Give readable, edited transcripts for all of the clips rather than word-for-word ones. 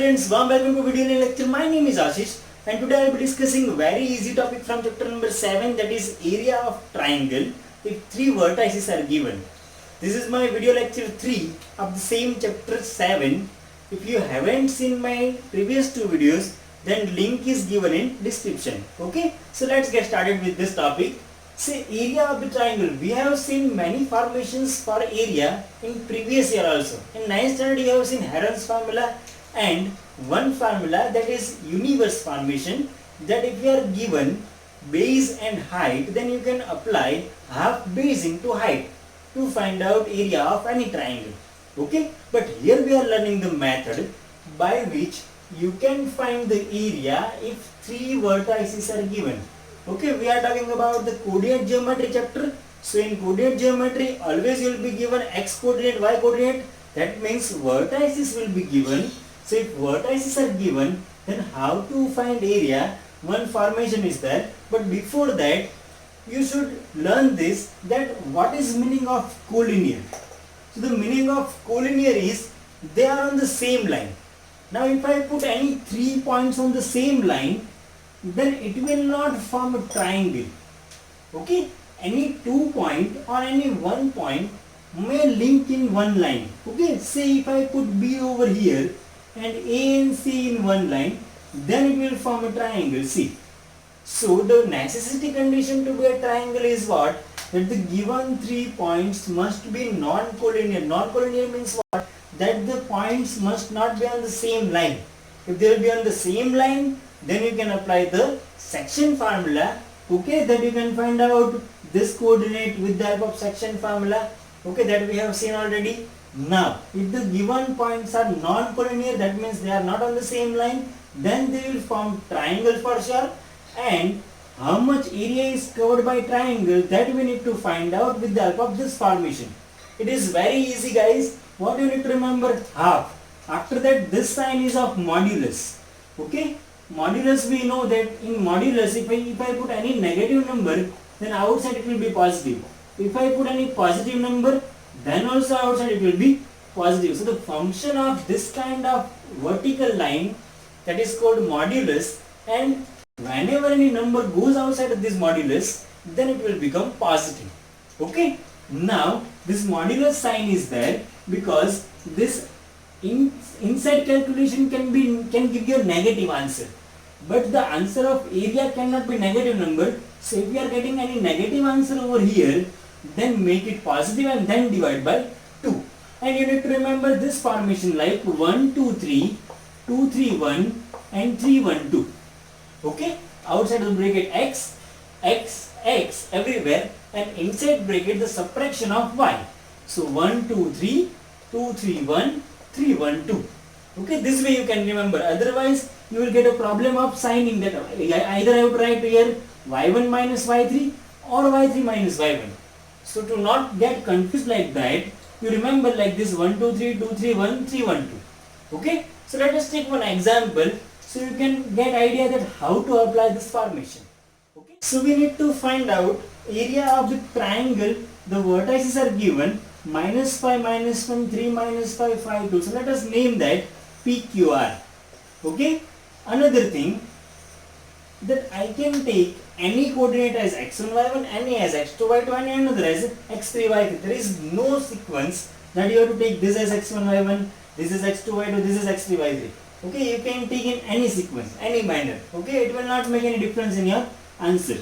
friends, warm welcome to video lecture. My name is Ashish and today I will be discussing a very easy topic from chapter number 7, that is area of triangle if three vertices are given. This is my video lecture 3 of the same chapter 7. If you haven't seen my previous two videos, then link is given in description. Okay, so let's get started with this topic. Say area of the triangle. We have seen many formations for area in previous year also. In 9th standard you have seen Heron's formula and one formula, that is universe formation, that if you are given base and height, then you can apply half base into height to find out area of any triangle. Okay, but here we are learning the method by which you can find the area if three vertices are given. Okay, we are talking about the coordinate geometry chapter. So in coordinate geometry, always you will be given x coordinate, y coordinate. That means vertices will be given. So if vertices are given, then how to find area? One formation is there. But before that, you should learn this, that what is meaning of collinear. So the meaning of collinear is they are on the same line. Now if I put any 3 points on the same line, then it will not form a triangle. Okay, any 2 point or any 1 point may link in one line. Okay, say if I put B over here and A and C in one line, then it will form a triangle. See, so the necessity condition to be a triangle is what? That the given 3 points must be non-collinear. Non-collinear means what? That the points must not be on the same line. If they will be on the same line, then you can apply the section formula. Okay, that you can find out this coordinate with the help of section formula. Okay, that we have seen already. Now, if the given points are non-collinear, that means they are not on the same line, then they will form triangle for sure. And how much area is covered by triangle, that we need to find out with the help of this formation. It is very easy, guys. What you need to remember? Half. After that, this sign is of modulus. Okay, modulus, we know that in modulus, if I put any negative number, then outside it will be positive. If I put any positive number, then also outside it will be positive. So the function of this kind of vertical line, that is called modulus, and whenever any number goes outside of this modulus, then it will become positive. Okay, now this modulus sign is there because this inside calculation can give you a negative answer, but the answer of area cannot be negative number. So if you are getting any negative answer over here, then make it positive and then divide by 2. And you need to remember this formation like 1 2 3, 2 3 1 and 3 1 2. Okay, outside the bracket x, x, x everywhere, and inside bracket the subtraction of y. So 1 2 3, 2 3 1, 3 1 2. Okay, this way you can remember. Otherwise you will get a problem of signing that either I would write here y1 minus y3 or y3 minus y1. So to not get confused like that, you remember like this 1 2 3, 2 3 1, 3 1 2. Okay, so let us take one example so you can get idea that how to apply this formation. Okay, so we need to find out area of the triangle. The vertices are given minus 5 minus 1, 3 minus 5, 5 2. So let us name that PQR. Okay, another thing, that I can take any coordinate as x1 y1, any as x2 y2 and another as x3 y3. There is no sequence that you have to take this as x1 y1, this is x2 y2, this is x3 y3. Okay, you can take in any sequence, any manner. Okay, it will not make any difference in your answer.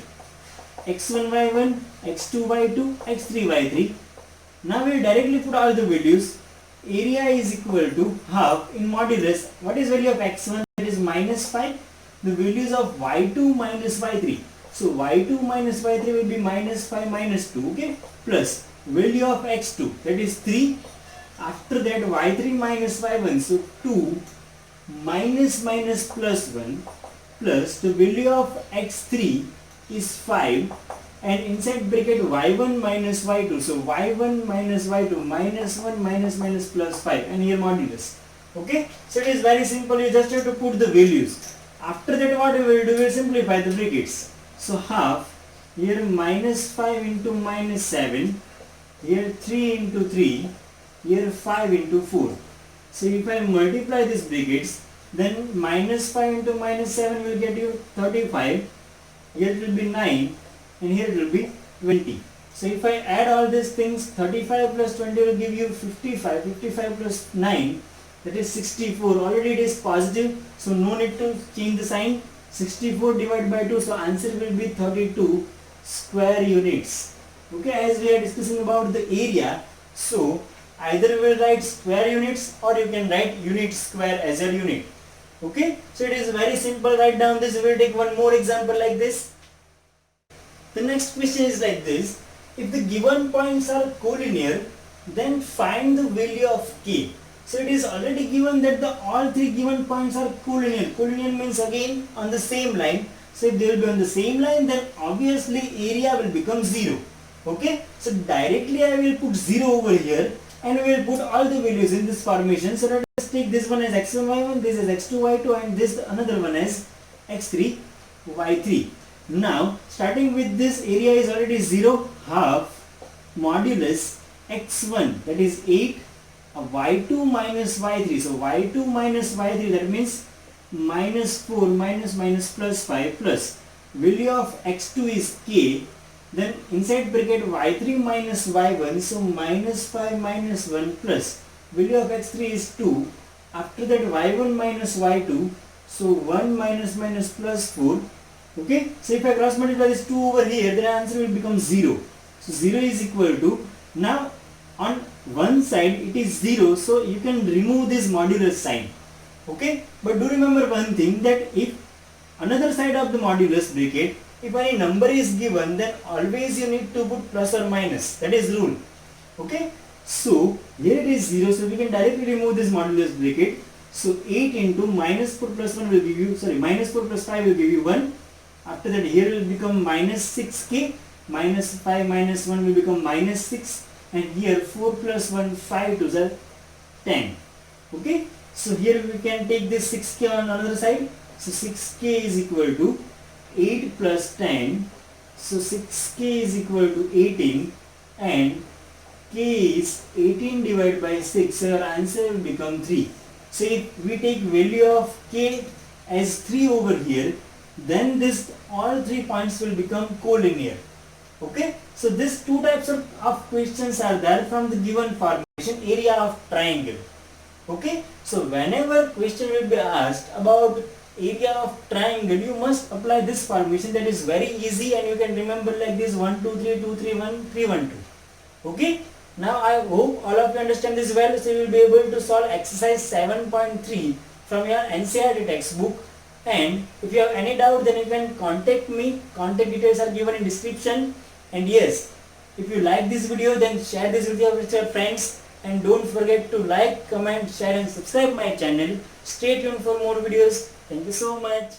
x1 y1, x2 y2, x3 y3. Now we will directly put all the values. Area is equal to half in modulus. What is value of x1? That is minus 5. The values of y2 minus y3. So y2 minus y3 will be minus 5 minus 2. Okay, plus value of x2, that is 3. After that y3 minus y1. So 2 minus minus plus 1 plus the value of x3 is 5. And inside bracket y1 minus y2, so y1 minus y2 minus 1 minus minus plus 5, and here modulus. Okay, so it is very simple. You just have to put the values. After that what we will do, we will simplify the brackets. So half, here minus 5 into minus 7, here 3 into 3, here 5 into 4. So if I multiply these brackets, then minus 5 into minus 7 will get you 35. Here it will be 9 and here it will be 20. So if I add all these things, 35 plus 20 will give you 55. 55 plus 9, that is 64. Already it is positive, so no need to change the sign. 64 divided by 2, so answer will be 32 square units. Okay, as we are discussing about the area, so either we will write square units or you can write unit square as a unit. Okay, so it is very simple. Write down this. We will take one more example like this. The next question is like this: if the given points are collinear, then find the value of k. So it is already given that all three given points are collinear. Collinear means again on the same line. So if they will be on the same line, then obviously area will become 0. Okay, so directly I will put 0 over here and we will put all the values in this formation. So let us take this one as x1 y1, this is x2 y2, and this another one as x3 y3. Now starting with this, area is already 0, half modulus x1, that is 8, y2 minus y3. So y2 minus y3, that means minus 4 minus plus 5 plus value of x2 is k, then inside bracket y3 minus y1, so minus 5 minus 1 plus value of x3 is 2. After that y1 minus y2, so 1 minus plus 4. Okay, so if I cross multiply this 2 over here, the answer will become 0. So 0 is equal to, now on one side it is 0, so you can remove this modulus sign. Okay, but do remember one thing, that if another side of the modulus bracket, if any number is given, then always you need to put plus or minus. That is rule. Okay, so here it is 0, so we can directly remove this modulus bracket. So 8 into minus 4 plus 1 will give you, minus 4 plus 5 will give you 1. After that here will become minus 6k, minus 5 minus 1 will become minus 6, and here 4 plus 1, 5 to the 10. Okay, so here we can take this 6k on another side. So 6k is equal to 8 plus 10, so 6k is equal to 18, and k is 18 divided by 6, so our answer will become 3. So if we take value of k as 3 over here, then this all three points will become collinear. Okay, so these two types of questions are there from the given formation, area of triangle. Okay, so whenever question will be asked about area of triangle, you must apply this formation. That is very easy and you can remember like this: 1 2 3 2 3 1 3 1 2. Okay, now I hope all of you understand this well, so you will be able to solve exercise 7.3 from your NCERT textbook. And if you have any doubt, then you can contact me. Contact details are given in description. And yes, if you like this video, then share this video with your friends, and don't forget to like, comment, share and subscribe my channel. Stay tuned for more videos. Thank you so much.